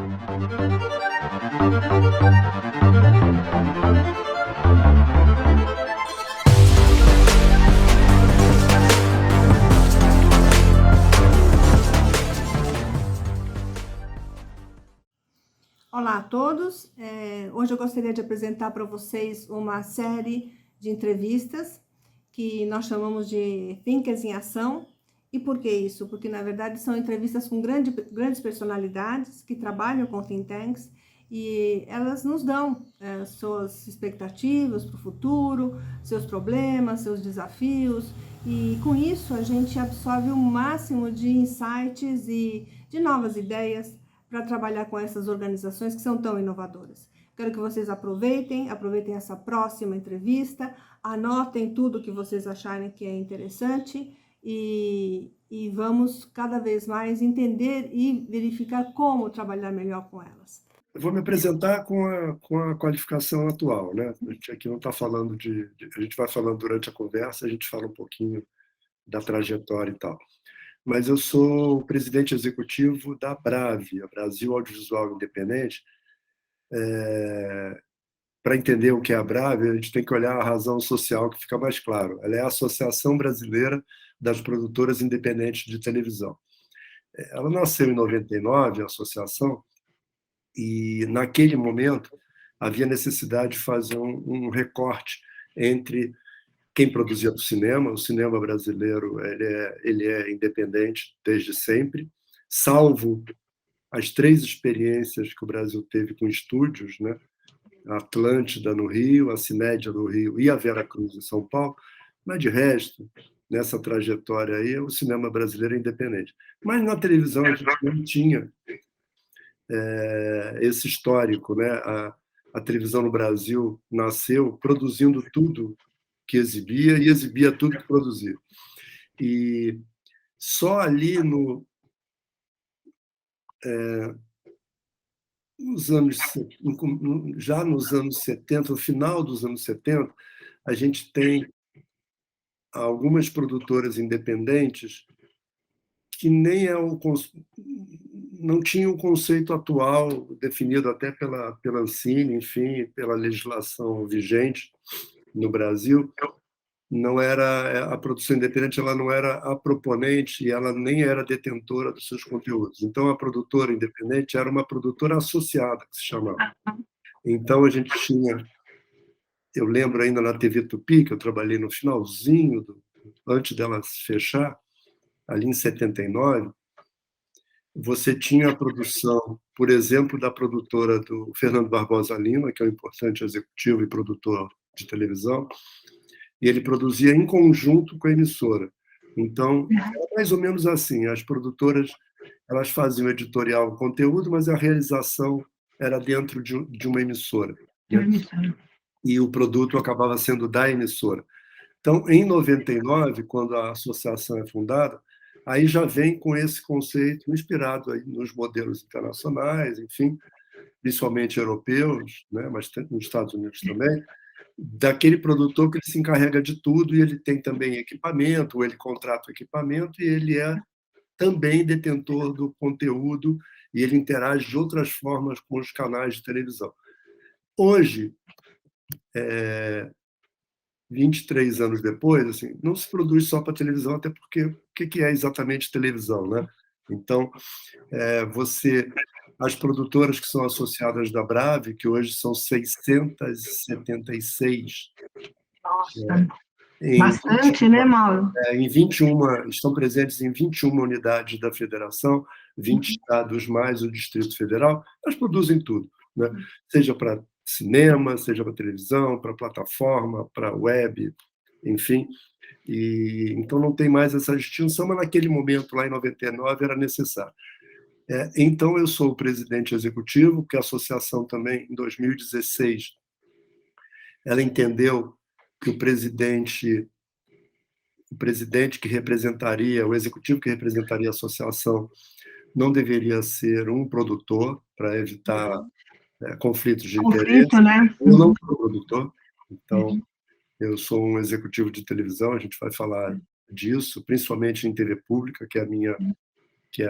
Olá a todos, hoje eu gostaria de apresentar para vocês uma série de entrevistas que nós chamamos de Thinkers em Ação. E por que isso? Porque, na verdade, são entrevistas com grandes personalidades que trabalham com think tanks e elas nos dão suas expectativas para o futuro, seus problemas, seus desafios, e com isso a gente absorve o máximo de insights e de novas ideias para trabalhar com essas organizações que são tão inovadoras. Quero que vocês aproveitem essa próxima entrevista, anotem tudo que vocês acharem que é interessante e vamos cada vez mais entender e verificar como trabalhar melhor com elas. Eu vou me apresentar com a qualificação atual, né? A gente aqui não está falando a gente vai falando durante a conversa, a gente fala um pouquinho da trajetória e tal. Mas eu sou o presidente executivo da Brave, a Brasil Audiovisual Independente. Para entender o que é a Brave, a gente tem que olhar a razão social, que fica mais claro. Ela é a Associação Brasileira das Produtoras Independentes de Televisão. Ela nasceu em 99, a associação, e naquele momento havia necessidade de fazer um recorte entre quem produzia para o cinema. O cinema brasileiro ele é independente desde sempre, salvo as 3 experiências que o Brasil teve com estúdios, né? A Atlântida no Rio, a Cinédia no Rio e a Veracruz em São Paulo, mas de resto, nessa trajetória aí, o cinema brasileiro é independente. Mas na televisão a gente não tinha esse histórico, né? A televisão no Brasil nasceu produzindo tudo que exibia e exibia tudo que produzia. E só ali já nos anos 70, no final dos anos 70, a gente tem algumas produtoras independentes que nem não tinham o conceito atual definido até pela Ancine, enfim, pela legislação vigente no Brasil. Não era a produção independente, ela não era a proponente e ela nem era detentora dos seus conteúdos. Então a produtora independente era uma produtora associada, que se chamava. Então a gente tinha, eu lembro ainda na TV Tupi, que eu trabalhei no finalzinho antes dela fechar, ali em 79, você tinha a produção, por exemplo, da produtora do Fernando Barbosa Lima, que é um importante executivo e produtor de televisão, e ele produzia em conjunto com a emissora. Então, era mais ou menos assim, as produtoras elas faziam editorial, conteúdo, mas a realização era dentro de uma emissora, né? E o produto acabava sendo da emissora. Então, em 99, quando a associação é fundada, aí já vem com esse conceito inspirado aí nos modelos internacionais, enfim, principalmente europeus, né, mas nos Estados Unidos também, daquele produtor que ele se encarrega de tudo e ele tem também equipamento, ou ele contrata o equipamento e ele é também detentor do conteúdo e ele interage de outras formas com os canais de televisão. Hoje, 23 anos depois, assim, não se produz só para televisão, até porque o que é exatamente televisão, né? Então, as produtoras que são associadas da Brave, que hoje são 676. Nossa, bastante, né, Mauro? Estão presentes em 21 unidades da federação, 20 estados mais o Distrito Federal. Elas produzem tudo, né? Seja para cinema, seja para televisão, para plataforma, para web, enfim. E então não tem mais essa distinção, mas naquele momento, lá em 99, era necessário. Então eu sou o presidente executivo, porque a associação também, em 2016, ela entendeu que o presidente que representaria, o executivo que representaria a associação, não deveria ser um produtor, para evitar conflitos de interesse. Né? Eu não sou produtor, então eu sou um executivo de televisão, a gente vai falar disso, principalmente em TV pública, que é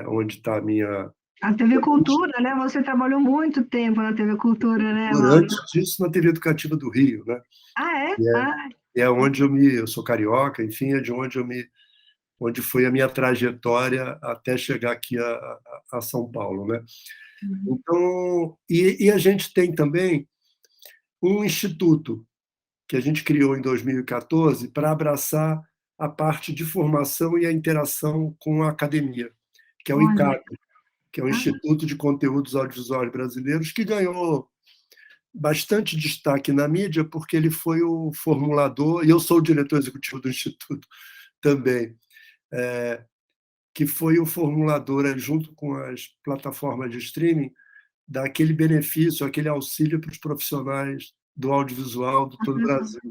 onde está a minha A TV Cultura, né? Você trabalhou muito tempo na TV Cultura, né, Mauro? Antes disso, na TV Educativa do Rio, né? Ah, é? E Ah, é onde eu sou carioca, enfim, é de onde onde foi a minha trajetória até chegar aqui a São Paulo, né? uhum. Então, e a gente tem também um instituto que a gente criou em 2014 para abraçar a parte de formação e a interação com a academia, que é o Olha, ICAP, que é o ah, Instituto de Conteúdos Audiovisuais Brasileiros, que ganhou bastante destaque na mídia porque ele foi o formulador, e eu sou o diretor executivo do Instituto também, que foi o formulador, junto com as plataformas de streaming, daquele benefício, aquele auxílio para os profissionais do audiovisual de todo o Brasil.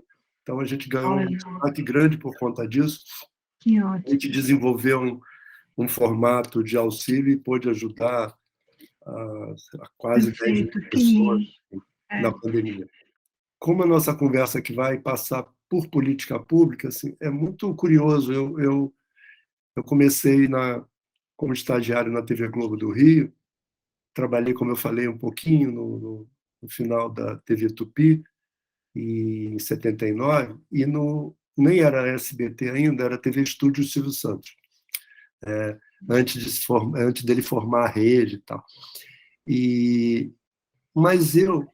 Então, a gente ganhou um olha, destaque grande por conta disso. que A gente ótimo. desenvolveu um formato de auxílio e pôde ajudar a quase 10 mil Perfeito, pessoas sim. É. na pandemia. Como a nossa conversa aqui vai passar por política pública, assim, é muito curioso. Eu comecei como estagiário na TV Globo do Rio, trabalhei, como eu falei, um pouquinho no final da TV Tupi, em 79, e nem era SBT ainda, era TV Estúdio Silvio Santos, antes dele formar a rede e tal. Mas eu,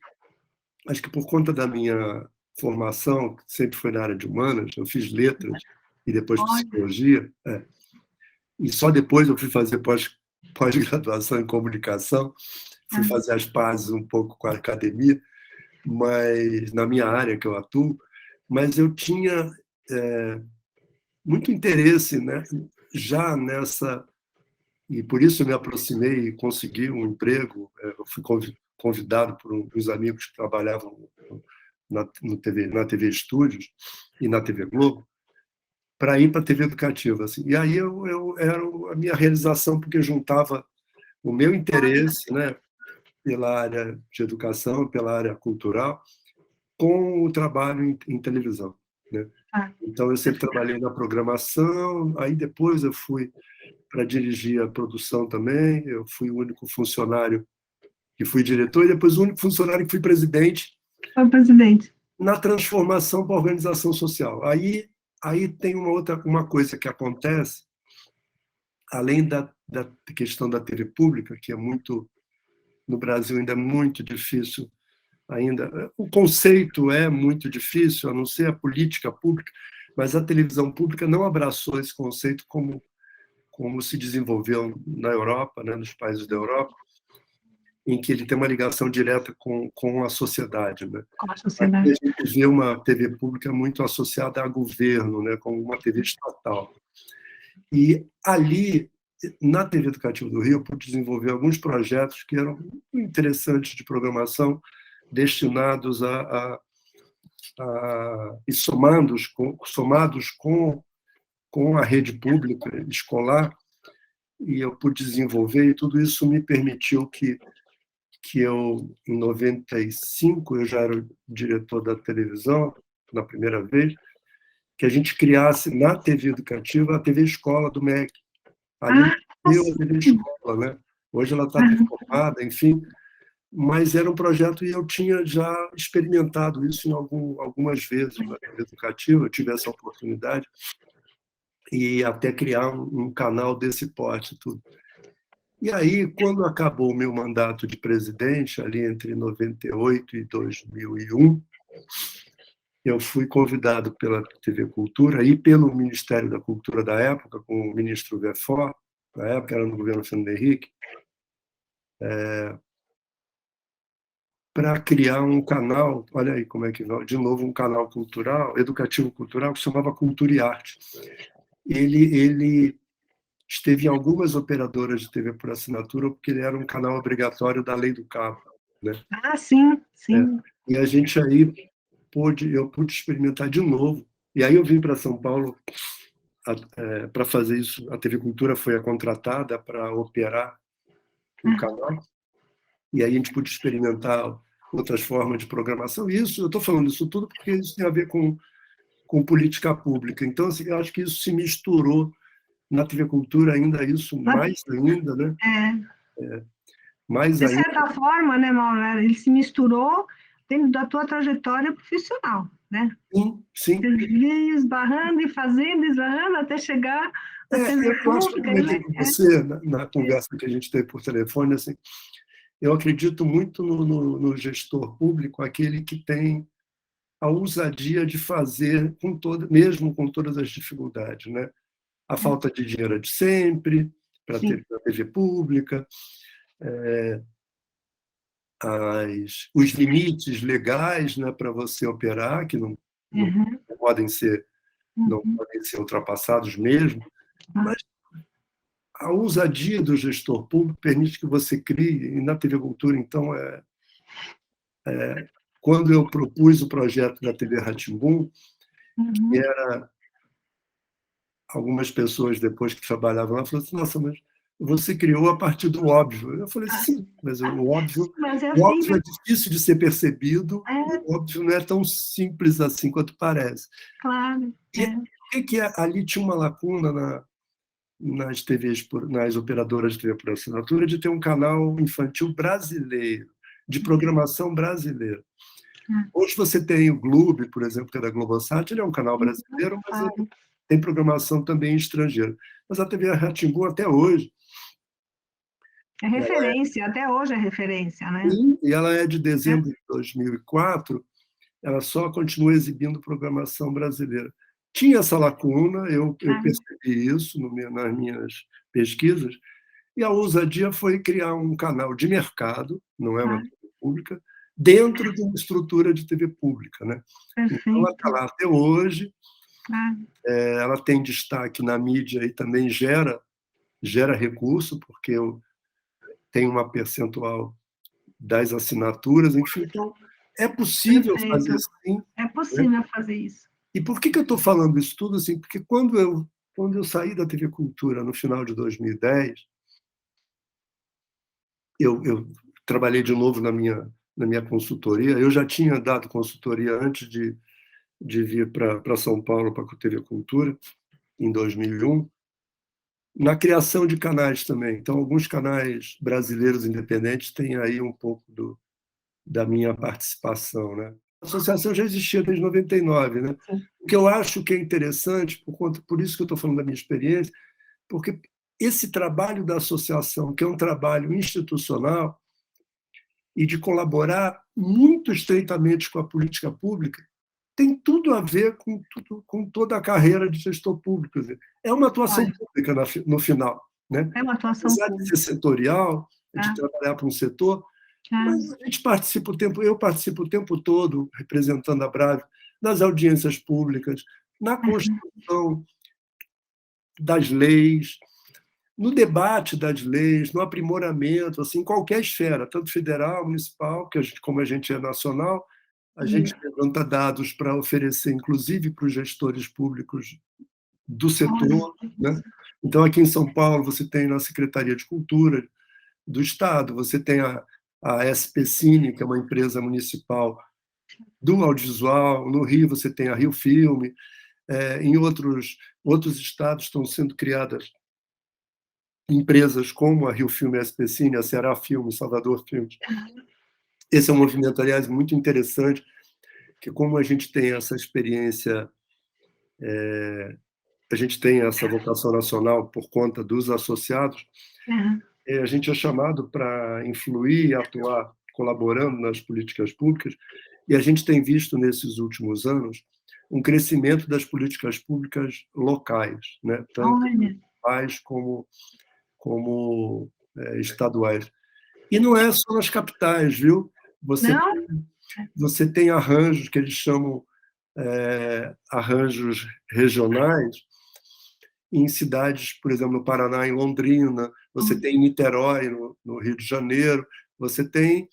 acho que por conta da minha formação, que sempre foi na área de humanas, eu fiz letras e depois Olha, psicologia, e só depois eu fui fazer pós-graduação em comunicação, fui ah, fazer as pazes um pouco com a academia, mas na minha área que eu atuo, mas eu tinha muito interesse, né, já nessa, e por isso eu me aproximei e consegui um emprego. Eu fui convidado por uns amigos que trabalhavam na TV Estúdios e na TV Globo para ir para a TV Educativa. Assim. E aí era a minha realização, porque juntava o meu interesse, né, pela área de educação, pela área cultural, com o trabalho em televisão, né? ah, Então, eu sempre trabalhei na programação, aí depois eu fui para dirigir a produção também, eu fui o único funcionário que fui diretor e depois o único funcionário que fui presidente foi o presidente. na transformação para a organização social. Aí tem uma coisa que acontece, além da questão da TV pública, que é muito, no Brasil ainda é muito difícil ainda. O conceito é muito difícil, a não ser a política pública, mas a televisão pública não abraçou esse conceito como se desenvolveu na Europa, né, nos países da Europa, em que ele tem uma ligação direta com a sociedade. Né? Com a Aqui a sociedade. gente vê uma TV pública muito associada a governo, né, como uma TV estatal. E ali, na TV Educativa do Rio, eu pude desenvolver alguns projetos que eram interessantes de programação, destinados e somados com a rede pública escolar, e eu pude desenvolver, e tudo isso me permitiu que eu, em 95, eu já era o diretor da televisão, na primeira vez, que a gente criasse na TV Educativa a TV Escola do MEC. Ali Ah, nasceu a nossa. TV Escola, né? Hoje ela está transformada, enfim, mas era um projeto e eu tinha já experimentado isso algumas vezes na TV Educativa, eu tive essa oportunidade, e até criar um canal desse porte tudo. E aí, quando acabou o meu mandato de presidente, ali entre 98 e 2001, eu fui convidado pela TV Cultura e pelo Ministério da Cultura da época, com o ministro Verfort, na época era no governo Fernando Henrique, para criar um canal, olha aí como é que vai, de novo um canal cultural, educativo cultural, que se chamava Cultura e Arte. Ele esteve em algumas operadoras de TV por assinatura, porque ele era um canal obrigatório da Lei do Cabo, né? Ah, sim, sim. E a gente aí eu pude experimentar de novo. E aí eu vim para São Paulo para fazer isso. A TV Cultura foi a contratada para operar o Ah, canal. E aí a gente pôde experimentar outras formas de programação. E isso, eu estou falando isso tudo porque isso tem a ver com política pública. Então, assim, eu acho que isso se misturou na TV Cultura ainda, isso mais ainda, né? é. mais De ainda. certa forma, né, Mauro, ele se misturou dentro da tua trajetória profissional, né? Sim, sim. Você ia esbarrando e fazendo, esbarrando, até chegar na TV Eu acho que eu pública. comentei com você, na conversa que a gente teve por telefone, assim, eu acredito muito no gestor público, aquele que tem a ousadia de fazer, mesmo com todas as dificuldades, né? A falta de dinheiro é de sempre, para ter a TV pública, os limites legais, né, para você operar, que não podem ser, não podem ser ultrapassados mesmo, mas a ousadia do gestor público permite que você crie, e na TV Cultura, então, quando eu propus o projeto da TV Rá-Tim-Bum, que era algumas pessoas depois que trabalhavam lá falaram assim, nossa, mas você criou a partir do óbvio. Eu falei, sim, mas Mas é o óbvio sempre... é difícil de ser percebido, É, o óbvio não é tão simples assim quanto parece. claro. E o que ali tinha uma lacuna nas TVs, nas operadoras de TV por assinatura, de ter um canal infantil brasileiro, de programação brasileira. Hoje você tem o Globo, por exemplo, que é da Globosat, ele é um canal brasileiro, mas ele tem programação também estrangeira. Mas a TV Rá-Tim-Bum, até hoje... É referência, até hoje é referência, né? E ela é de dezembro de 2004, ela só continua exibindo programação brasileira. Tinha essa lacuna, eu percebi isso nas minhas pesquisas, e a ousadia foi criar um canal de mercado, não é uma TV pública, dentro de uma estrutura de TV pública, né? Então, ela está lá até hoje, ela tem destaque na mídia e também gera recurso, porque tem uma percentual das assinaturas, enfim. Então, é possível fazer sim. É possível fazer isso. E por que eu estou falando isso tudo assim? Porque quando eu saí da TV Cultura no final de 2010, eu trabalhei de novo na minha consultoria. Eu já tinha dado consultoria antes de vir para São Paulo para a TV Cultura, em 2001, na criação de canais também. Então, alguns canais brasileiros independentes têm aí um pouco da minha participação, né? A associação já existia desde 99, né? O que eu acho que é interessante, por isso que eu estou falando da minha experiência, porque esse trabalho da associação, que é um trabalho institucional e de colaborar muito estreitamente com a política pública, tem tudo a ver com toda a carreira de gestor público. É uma atuação pública no final, né? É uma atuação Apesar de ser setorial, de trabalhar para um setor, mas a gente eu participo o tempo todo, representando a Brave, nas audiências públicas, na construção das leis, no debate das leis, no aprimoramento, assim, em qualquer esfera, tanto federal, municipal, como a gente é nacional, a gente levanta dados para oferecer, inclusive para os gestores públicos do setor, né? Então, aqui em São Paulo, você tem na Secretaria de Cultura do Estado, você tem a SPCine, que é uma empresa municipal do audiovisual. No Rio, você tem a Rio Filme. Em outros estados estão sendo criadas empresas como a Rio Filme, a SPCine, a Ceará Filme, Salvador Filmes. Esse é um movimento, aliás, muito interessante, que como a gente tem essa experiência, a gente tem essa vocação nacional por conta dos associados, a gente é chamado para influir e atuar colaborando nas políticas públicas, e a gente tem visto nesses últimos anos um crescimento das políticas públicas locais, né? Tanto municipais como estaduais. E não é só nas capitais, viu? Você tem arranjos que eles chamam arranjos regionais em cidades, por exemplo, no Paraná, em Londrina, você tem em Niterói, no Rio de Janeiro, você tem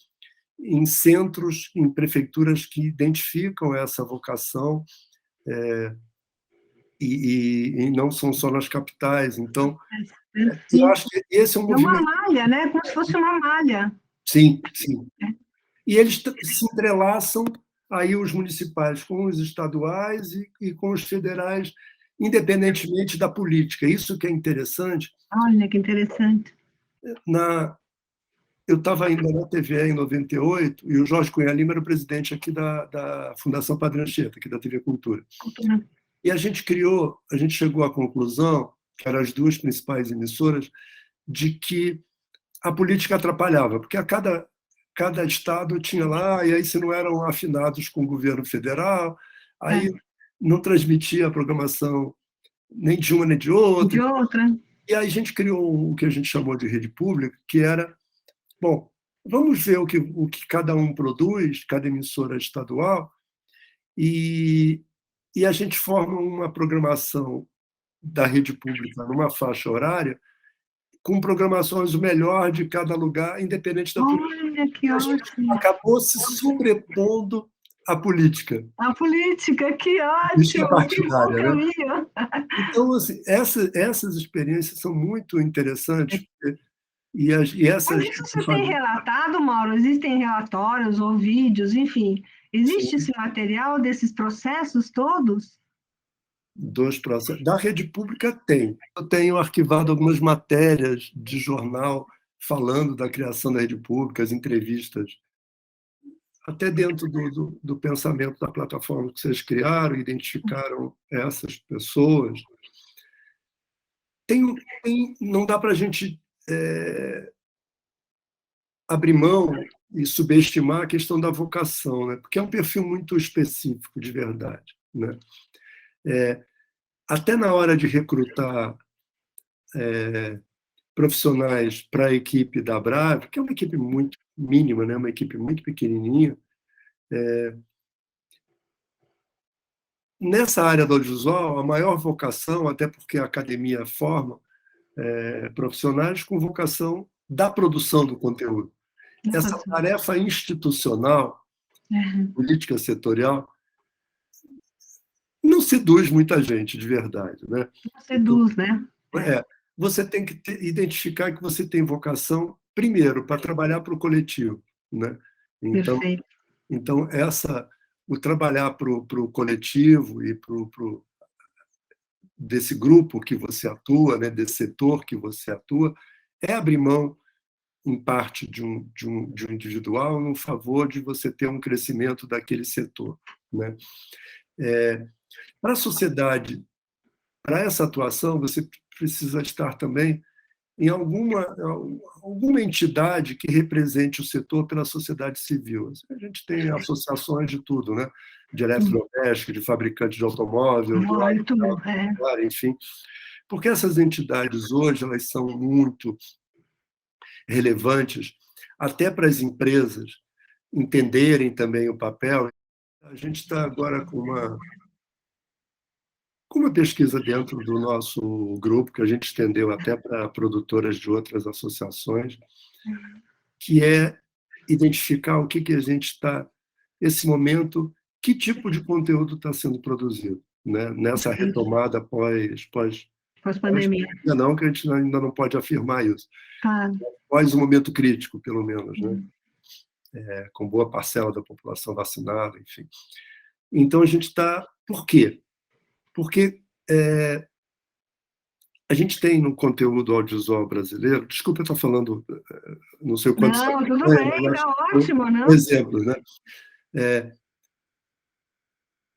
em centros, em prefeituras que identificam essa vocação e não são só nas capitais. Então, eu acho que esse é um movimento... É uma malha, né? Como se fosse uma malha. Sim, sim. E eles se entrelaçam, aí os municipais com os estaduais e com os federais, independentemente da política. Isso que é interessante. Olha, que interessante. eu estava ainda na TV em 98 e o Jorge Cunha Lima era o presidente aqui da Fundação Padre Anchieta, aqui da TV Cultura. Cultura. E a gente chegou à conclusão, que eram as duas principais emissoras, de que a política atrapalhava, porque cada estado tinha lá, e aí se não eram afinados com o governo federal, aí não transmitia a programação nem de uma nem de outra. De outra. E aí a gente criou o que a gente chamou de rede pública, que era, bom, vamos ver o que cada um produz, cada emissora estadual, e a gente forma uma programação da rede pública numa faixa horária com programações o melhor de cada lugar, independente da política. Olha, que ótimo. Acabou se sobrepondo à política. A política, que Política ótimo. Que bom partidária, né? caminho. Então, assim, essas experiências são muito interessantes. E essas... Mas isso você tem relatado, Mauro? Existem relatórios ou vídeos, enfim. Existe esse material desses processos todos? Dos processos. Da rede pública tem. Eu tenho arquivado algumas matérias de jornal falando da criação da rede pública, as entrevistas, até dentro do pensamento da plataforma que vocês criaram, identificaram essas pessoas. Não dá para a gente abrir mão e subestimar a questão da vocação, né? Porque é um perfil muito específico, de verdade, né? Até na hora de recrutar profissionais para a equipe da Brave, que é uma equipe muito mínima, né? Uma equipe muito pequenininha, nessa área do audiovisual, a maior vocação, até porque a academia forma profissionais com vocação da produção do conteúdo. Essa tarefa institucional, política setorial, não seduz muita gente, de verdade, né? Não seduz, né? Você tem que identificar que você tem vocação, primeiro, para trabalhar para o coletivo, né? Então o trabalhar para o coletivo e desse grupo que você atua, né, desse setor que você atua, é abrir mão, em parte, de um individual, no favor de você ter um crescimento daquele setor, né? Para a sociedade, para essa atuação, você precisa estar também em alguma entidade que represente o setor pela sociedade civil. A gente tem associações de tudo, né? De eletrodoméstico, de fabricante de automóvel, enfim. Porque essas entidades hoje elas são muito relevantes até para as empresas entenderem também o papel. A gente está agora com uma pesquisa dentro do nosso grupo, que a gente estendeu até para produtoras de outras associações, que é identificar o que a gente está, nesse momento, que tipo de conteúdo está sendo produzido, né? Nessa retomada pós-pandemia. Não, que a gente ainda não pode afirmar isso. Claro. Após um momento crítico, pelo menos, né? Com boa parcela da população vacinada, enfim. Então, a gente está... Por quê? Porque a gente tem no conteúdo audiovisual brasileiro... Desculpa eu estar falando, não sei o quanto... Não, tudo bem, está ótimo, não? Exemplos, né?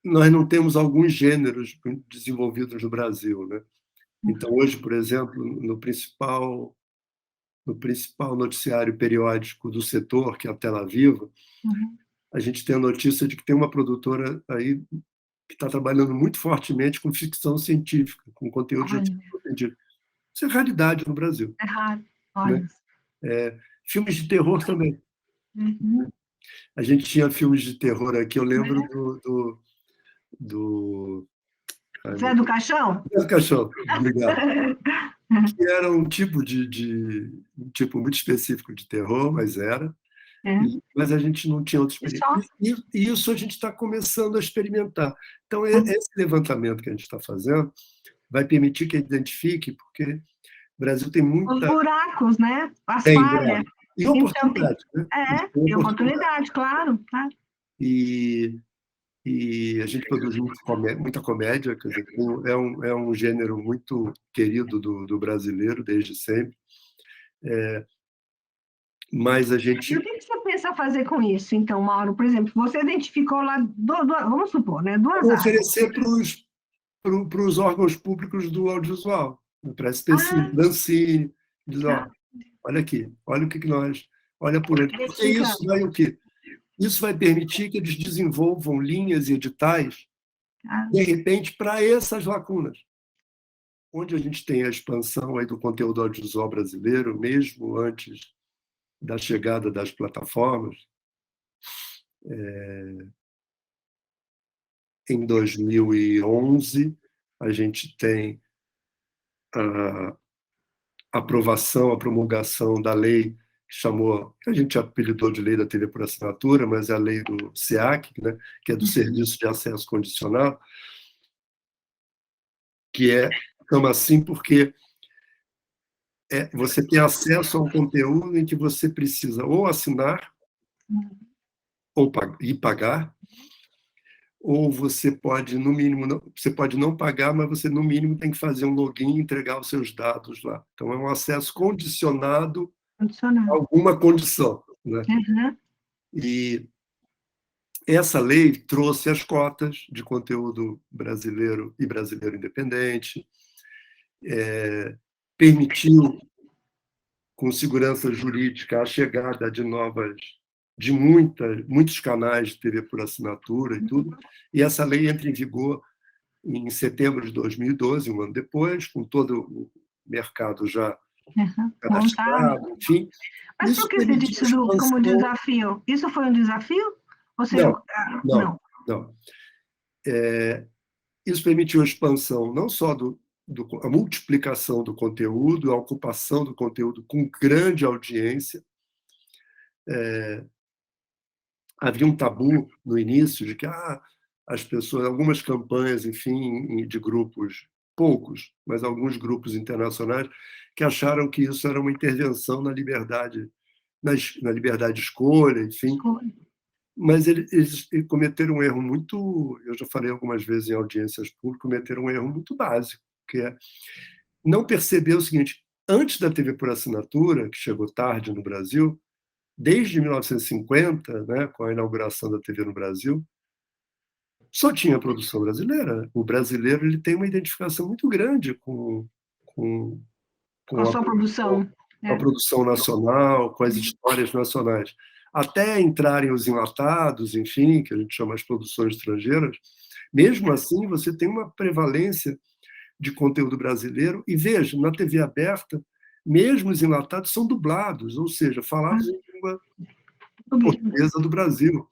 Nós não temos alguns gêneros desenvolvidos no Brasil, né? Então, hoje, por exemplo, no principal noticiário periódico do setor, que é a Tela Viva, a gente tem a notícia de que tem uma produtora aí que está trabalhando muito fortemente com ficção científica, com conteúdo de artigo científico. Isso é raridade no Brasil. É raro, olha. Né? Filmes de terror também. A gente tinha filmes de terror aqui, eu lembro do Zé do Caixão? Zé do Caixão, obrigado. Que era um tipo um tipo muito específico de terror, mas era. Mas a gente não tinha outra experiência. E isso a gente está começando a experimentar. Então, esse levantamento que a gente está fazendo vai permitir que a gente identifique, porque o Brasil tem muita... Os buracos, né? As falhas. E oportunidade. Então, e oportunidade, claro. E a gente produz muita comédia, quer dizer, é um gênero muito querido do brasileiro desde sempre. mas a E gente... o que você pensa fazer com isso, então, Mauro? Por exemplo, você identificou lá, vamos supor, né, duas áreas. oferecer para os órgãos públicos do audiovisual, para a SPC, Ah, para a Ancine, diz, ó, tá. olha aqui, olha o que nós... Olha por onde. Porque Identificar. isso vai o quê? Isso vai permitir que eles desenvolvam linhas e editais, Ah, de repente, para essas lacunas. Onde a gente tem a expansão aí do conteúdo audiovisual brasileiro, mesmo antes da chegada das plataformas, em 2011, a gente tem a aprovação, a promulgação da lei que a gente apelidou de Lei da TV por Assinatura, mas é a lei do SEAC, né, que é do Serviço de Acesso Condicional, que chama assim porque você tem acesso a um conteúdo em que você precisa ou assinar e pagar, ou você pode, no mínimo, você pode não pagar, mas você, no mínimo, tem que fazer um login e entregar os seus dados lá. Então, é um acesso condicionado a condicionado. alguma condição, né? Uhum. E essa lei trouxe as cotas de conteúdo brasileiro e brasileiro independente, permitiu, com segurança jurídica, a chegada de muitos canais de TV por assinatura e tudo, e essa lei entra em vigor em setembro de 2012, um ano depois, com todo o mercado já Montado. cadastrado, enfim. Mas por Isso que você permitiu disse como expansão... desafio? Isso foi um desafio? Ou seja, Não, não, não. não. Isso permitiu a expansão não só a multiplicação do conteúdo, a ocupação do conteúdo com grande audiência. Havia um tabu no início de que as pessoas, algumas campanhas, enfim, de grupos, poucos, mas alguns grupos internacionais, que acharam que isso era uma intervenção na liberdade, na liberdade de escolha, enfim. Mas eles cometeram um erro muito, eu já falei algumas vezes em audiências públicas, cometeram um erro muito básico, que é não perceber o seguinte: antes da TV por assinatura, que chegou tarde no Brasil, desde 1950, né, com a inauguração da TV no Brasil, só tinha produção brasileira. O brasileiro ele tem uma identificação muito grande com, Com a com sua produção. a produção nacional, com as histórias nacionais. Até entrarem os enlatados, enfim, que a gente chama as produções estrangeiras, mesmo assim você tem uma prevalência de conteúdo brasileiro. E veja, na TV aberta, mesmo os enlatados são dublados, ou seja, falados em língua portuguesa do Brasil.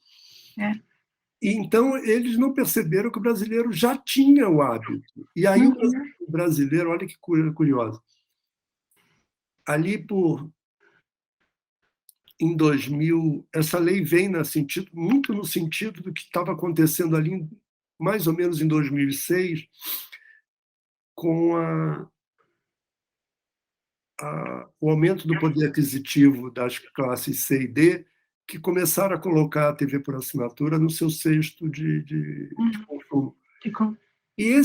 E então eles não perceberam que o brasileiro já tinha o hábito. E aí o brasileiro, olha que curioso, ali em 2000, essa lei vem muito no sentido do que estava acontecendo ali, mais ou menos em 2006, com o aumento do poder aquisitivo das classes C e D, que começaram a colocar a TV por assinatura no seu cesto de consumo. E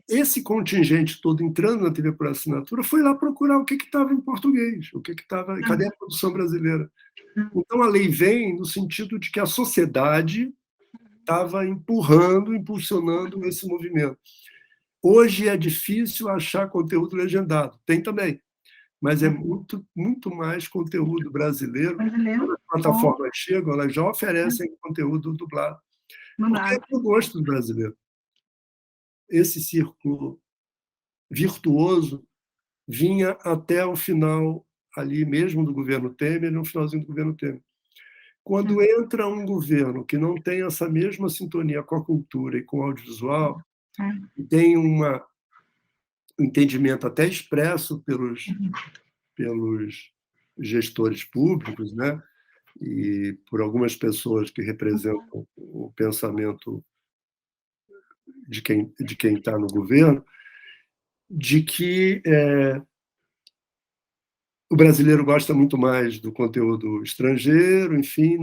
esse contingente todo entrando na TV por assinatura foi lá procurar o que estava em português, cadê a produção brasileira. Então, a lei vem no sentido de que a sociedade estava impulsionando esse movimento. Hoje é difícil achar conteúdo legendado, tem também, mas é muito, muito mais conteúdo brasileiro. Quando as plataformas chegam, elas já oferecem conteúdo dublado, porque é do gosto do brasileiro. Esse círculo virtuoso vinha até o final, ali mesmo do governo Temer, no finalzinho do governo Temer. Quando entra um governo que não tem essa mesma sintonia com a cultura e com o audiovisual, e tem um entendimento até expresso pelos gestores públicos, né, e por algumas pessoas que representam o pensamento de quem está no governo, de que o brasileiro gosta muito mais do conteúdo estrangeiro, enfim,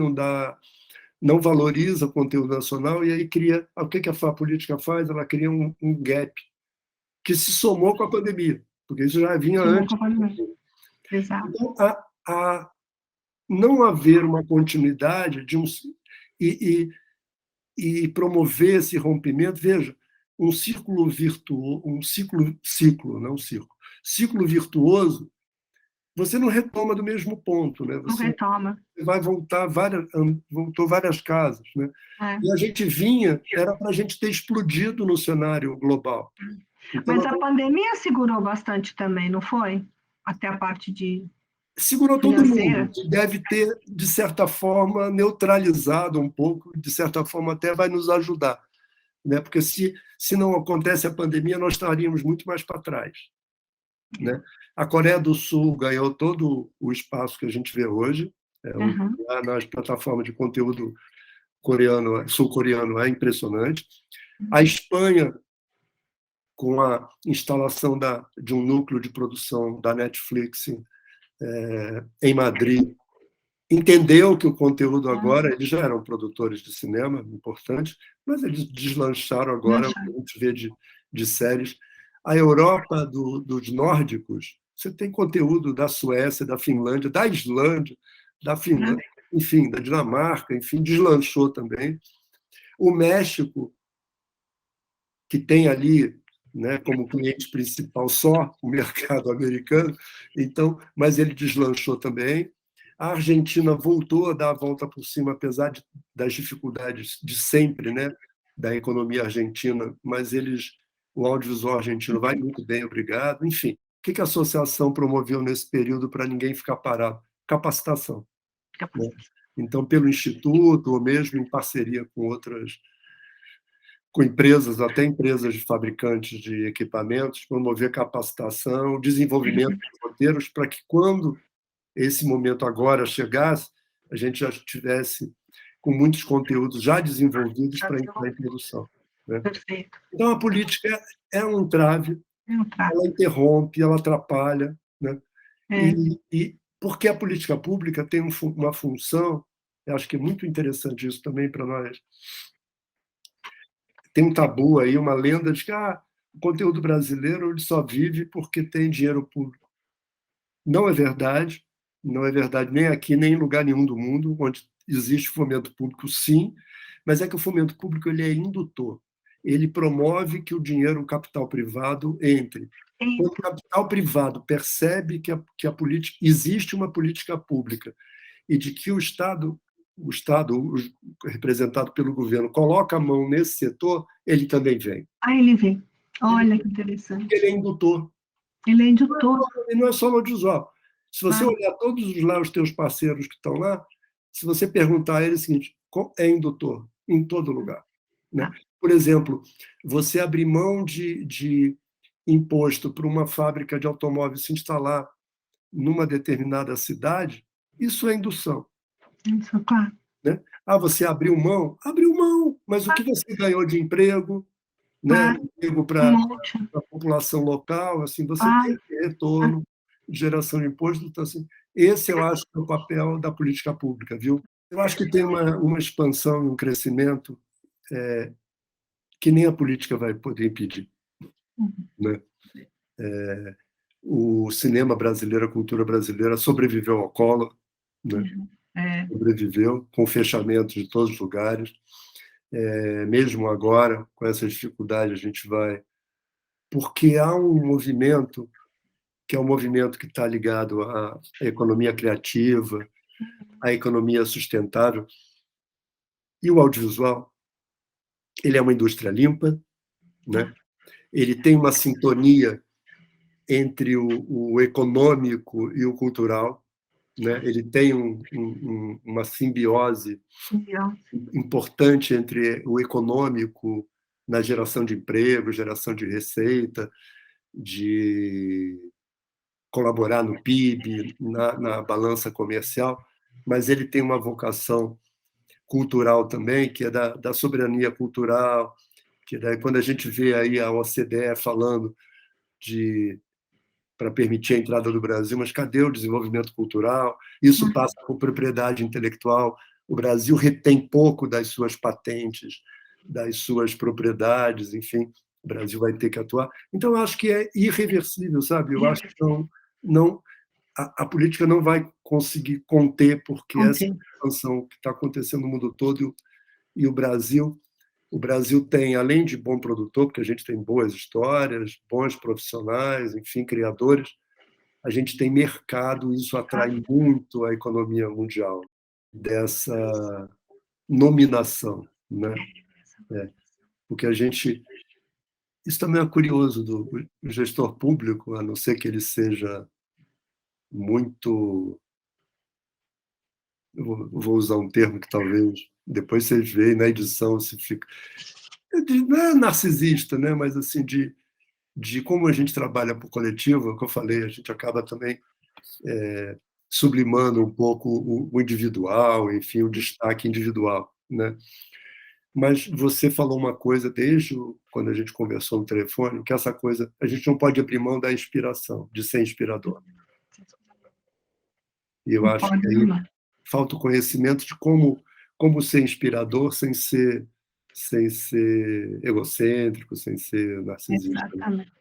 não valoriza o conteúdo nacional, e aí o que a política faz? Ela cria um gap que se somou com a pandemia, porque isso já vinha antes. Exato. Então, não haver uma continuidade de e promover esse rompimento. Veja, um ciclo virtuoso, ciclo virtuoso, você não retoma do mesmo ponto, né? Não retoma. Vai voltou várias casas, né? É. E a gente era para a gente ter explodido no cenário global. Então, Mas a pandemia segurou bastante também, não foi? Até a parte de segurou todo financeira. mundo. Deve ter, de certa forma, neutralizado um pouco, de certa forma até vai nos ajudar, né? Porque se não acontece a pandemia, nós estaríamos muito mais para trás, né? A Coreia do Sul ganhou todo o espaço que a gente vê hoje, nas plataformas de conteúdo sul-coreano é impressionante. A Espanha, com a instalação de um núcleo de produção da Netflix em Madrid, entendeu que o conteúdo agora, eles já eram produtores de cinema importantes, mas eles deslancharam agora o que a gente vê de séries. A Europa dos nórdicos, você tem conteúdo da Suécia, da Finlândia, da Islândia, da Finlândia, enfim, da Dinamarca, enfim, deslanchou também. O México, que tem ali, né, como cliente principal só o mercado americano, então, mas ele deslanchou também. A Argentina voltou a dar a volta por cima, apesar das dificuldades de sempre, né, da economia argentina, mas o audiovisual argentino vai muito bem, obrigado. Enfim, o que a associação promoveu nesse período para ninguém ficar parado? Capacitação. Né? Então, pelo Instituto, ou mesmo em parceria com empresas, até empresas de fabricantes de equipamentos, promover capacitação, desenvolvimento de roteiros, para que quando esse momento agora chegasse, a gente já estivesse com muitos conteúdos já desenvolvidos para entrar em produção. Né? Perfeito. Então, a política é um trave, ela interrompe, ela atrapalha. Né? E porque a política pública tem uma função, eu acho que é muito interessante isso também para nós. Tem um tabu aí, uma lenda de que o conteúdo brasileiro ele só vive porque tem dinheiro público. Não é verdade, não é verdade nem aqui, nem em lugar nenhum do mundo, onde existe fomento público, sim, mas é que o fomento público ele é indutor. Ele promove que o dinheiro, o capital privado, entre. Quando o capital privado percebe que existe uma política pública e de que o Estado representado pelo governo, coloca a mão nesse setor, ele também vem. Ele vem. Olha que interessante. Ele é indutor. Ele é indutor. E não é só no audiovisual. Se você olhar todos os teus parceiros que estão lá, se você perguntar a eles o seguinte, é indutor em todo lugar. Né? Por exemplo, você abrir mão de imposto para uma fábrica de automóveis se instalar numa determinada cidade, isso é indução. Isso, claro. Né? Você abriu mão? Abriu mão, mas o que você ganhou de emprego, né? Emprego para a população local, assim, você tem retorno de geração de imposto. Então, assim, esse eu acho que é o papel da política pública, viu? Eu acho que tem uma expansão e um crescimento que nem a política vai poder impedir. Né? O cinema brasileiro, a cultura brasileira sobreviveu ao Collor, né? Sobreviveu com fechamento de todos os lugares. Mesmo agora, com essas dificuldades, a gente vai... Porque há um movimento, que é um movimento que está ligado à economia criativa, à economia sustentável, e o audiovisual, ele é uma indústria limpa, né? Ele tem uma sintonia entre o econômico e o cultural, né? Ele tem uma simbiose importante entre o econômico na geração de emprego, geração de receita, de colaborar no PIB, na balança comercial, mas ele tem uma vocação cultural também, que é da soberania cultural, que daí quando a gente vê aí a OCDE falando para permitir a entrada do Brasil, mas cadê o desenvolvimento cultural? Isso passa por propriedade intelectual. O Brasil retém pouco das suas patentes, das suas propriedades, enfim, o Brasil vai ter que atuar. Então, eu acho que é irreversível, sabe? Eu acho que a política não vai conseguir conter, porque essa Conter. expansão que está acontecendo no mundo todo, e o Brasil tem, além de bom produtor, porque a gente tem boas histórias, bons profissionais, enfim, criadores, a gente tem mercado, e isso atrai muito a economia mundial, dessa nominação, né? Porque a gente... Isso também é curioso do gestor público, a não ser que ele seja muito... Eu vou usar um termo que talvez depois vocês veem na edição, se fica... Não é narcisista, né? Mas assim, de como a gente trabalha por coletivo, que eu falei, a gente acaba também sublimando um pouco o individual, enfim, o destaque individual, né? Mas você falou uma coisa desde quando a gente conversou no telefone, que essa coisa, a gente não pode abrir mão da inspiração, de ser inspirador. E eu acho que aí falta o conhecimento de como ser inspirador sem ser egocêntrico, sem ser narcisista. Exatamente.